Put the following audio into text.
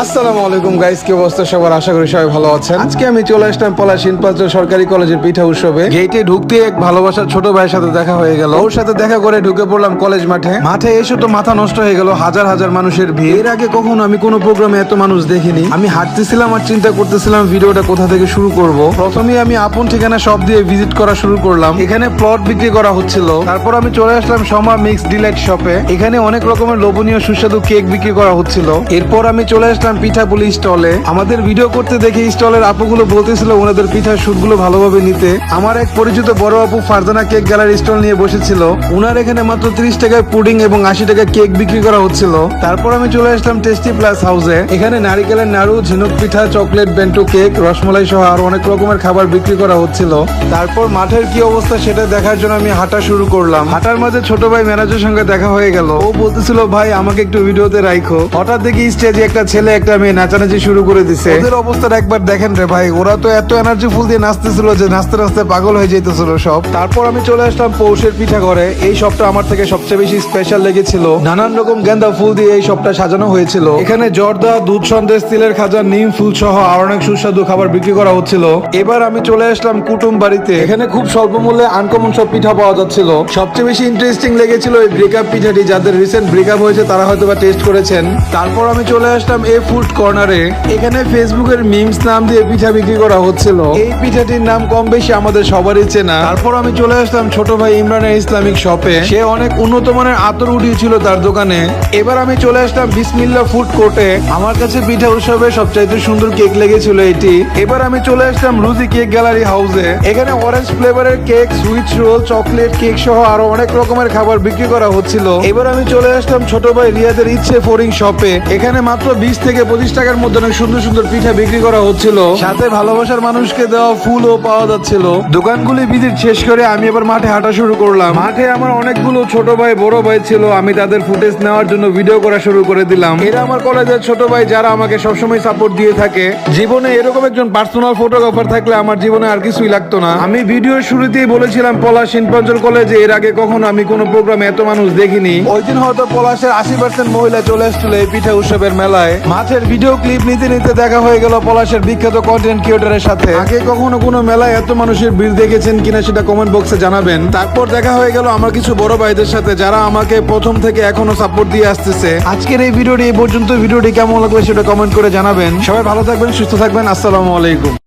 আসসালামু আলাইকুম গাইস, কি অবস্থা সবার? আশা করি সবাই ভালো আছেন। আজকে আমি চলে আসলাম পলাশ শিল্পাঞ্চল সরকারি কলেজের পিঠা উৎসবে। গেটে ঢুকতে এক ভালোবাসার ছোট ভাইয়ের সাথে দেখা হয়ে গেল। ওর সাথে দেখা করে ঢুকে পড়লাম কলেজ মাঠে এসে তো মাথা নষ্ট হয়ে গেল, হাজার হাজার মানুষের ভিড়। এর আগে কখনো আমি কোনো প্রোগ্রামে এত মানুষ দেখিনি। আমি হাঁটতেছিলাম আর চিন্তা করতেছিলাম ভিডিওটা কোথা থেকে শুরু করব। প্রথমে আমি আপন ঠিকানা সব দিয়ে ভিজিট করা শুরু করলাম। এখানে প্লট বিক্রি করা হচ্ছিল। তারপর আমি চলে আসলাম সমা মিক্স ডিলাইট শপে। এখানে অনেক রকমের লোভনীয় সুস্বাদু কেক বিক্রি করা হচ্ছিল। এরপর আমি চলে আসলাম পিঠাপুলি স্টলে। আমাদের ভিডিও করতে দেখে স্টলের আপুগুলো বলতেছিল ওনাদের পিঠার শুটগুলো ভালোভাবে নিতে। আমার এক পরিচিত বড় আপু ফারজানা কেক গ্যালারি স্টল নিয়ে বসেছিল। উনার এখানে মাত্র 30 টাকায় পুডিং এবং 80 টাকায় কেক বিক্রি করা হচ্ছিল। তারপর আমি চলে আসলাম টেস্টি প্লাস হাউসে। এখানে নারিকেলের নাড়ু, ঝিনুক পিঠা, চকলেট বেন্টো কেক, রসমালাই সহ আরো অনেক রকমের খাবার বিক্রি করা হচ্ছিল। তারপর মাঠের কি অবস্থা সেটা দেখার জন্য আমি হাঁটা শুরু করলাম। হাঁটার মাঝে ছোট ভাই ম্যানেজারের সঙ্গে দেখা হয়ে গেল। ও বলতেছিল ভাই আমাকে একটু ভিডিওতে রাখো। হঠাৎ দেখি স্টেজে একটা ছেলে একটা মেয়ে নাচানাচি শুরু করে দিছে। ওদের অবস্থাটা একবার দেখেন রে ভাই, ওরা তো এত এনার্জি ফুল দিয়ে নাচতেছিল যে নাচতে নাচতে পাগল হয়ে যেতেছিল সব। তারপর আমি চলে আসলাম পৌষের পিঠা ঘরে। এই শপটা আমার থেকে সবচেয়ে বেশি স্পেশাল লেগেছিল। নানান রকম গেন্দা ফুল দিয়ে এই শপটা সাজানো হয়েছিল। এখানে জর্দা, দুধ সন্দেশ, তিলের খাজা, নিম ফুল সহ আর অনেক সুস্বাদু খাবার বিক্রি করা হচ্ছিল। এবার আমি চলে আসলাম কুটুম বাড়িতে। এখানে খুব স্বল্প মূল্যে আনকমন সব পিঠা পাওয়া যাচ্ছিল। সবচেয়ে বেশি ইন্টারেস্টিং লেগেছিল এই ব্রেকআপ পিঠাটি। যাদের রিসেন্ট ব্রেকআপ হয়েছে তারা হয়তো বা টেস্ট করেছেন। তারপর আমি চলে আসলাম এই ফুড কর্নারে। এখানে ফেসবুকের মিমস নাম দিয়ে পিঠা বিক্রি করা হচ্ছিল। এই পিঠাটির নাম কম বেশি আমাদের সবারই চেনা। তারপর আমি চলে আসলাম ছোট ভাই ইমরানের ইসলামিক শপে। সে অনেক উন্নত মানের আতর উঠিয়েছিল তার দোকানে। এবার আমি চলে আসলাম বিসমিল্লা ফুড কোর্টে। আমার কাছে পিঠা উৎসবে সবচাইতে সুন্দর কেক লেগেছিল এটি। এবার আমি চলে আসলাম রুজি কেক গ্যালারি হাউসে। এখানে অরেঞ্জ ফ্লেভারের cake, sweet roll, chocolate cake সহ আরো অনেক রকমের খাবার বিক্রি করা হচ্ছিল। এবার আমি চলে আসলাম ছোট ভাই রিয়াদের ইচ্ছে ফোরিং শপে। এখানে মাত্র 20 থেকে 25 টাকার মধ্যে অনেক সুন্দর সুন্দর পিঠা বিক্রি করা হচ্ছিল। সাথে ভালোবাসার মানুষকে দেওয়া ফুলও পাওয়া যাচ্ছিল। দোকানগুলি ভিজিট শেষ করে আমি এবার মাঠে হাঁটা শুরু করলাম। মাঠে আমার অনেকগুলো ছোট ভাই বড় ভাই ছিল। আমি তাদের ফুটেজ নেওয়ার জন্য ভিডিও করা শুরু করে দিলাম। এরা আমার কলেজের ছোট ভাই যারা আমাকে সবসময় সাপোর্ট দিয়ে থাকে। জীবনে এরকম একজন পার্সোনাল ফটোগ্রাফার থাকলে আমার জীবনে আর কিছুই লাগতো না। আমি ভিডিওর শুরুতেই বলেছিলাম পলাশ শিল্পাঞ্চল কলেজে এর আগে কখনো আমি কোনো প্রোগ্রামে এত মানুষ দেখিনি। ওই দিন হয়তো পলাশের 80% মহিলা চলে আসছিল এই পিঠা উৎসবের মেলায়। মাঠের ভিডিও ক্লিপ নিতে নিতে দেখা হয়ে গেল পলাশের বিখ্যাত কন্টেন্ট ক্রিয়েটরের সাথে। আগে কখনো কোনো মেলায় এত মানুষের ভিড় দেখেছেন কিনা সেটা কমেন্ট বক্সে জানাবেন। তারপর দেখা হয়ে গেল আমার কিছু বড় ভাইদের সাথে যারা আমাকে প্রথম থেকে এখনো সাপোর্ট দিয়ে আসতেছে। আজকের এই ভিডিওটি এই পর্যন্ত। ভিডিওটি কেমন লাগবে সেটা কমেন্ট করে জানাবেন। সবাই ভালো থাকবেন, সুস্থ থাকবেন। আসসালামু আলাইকুম।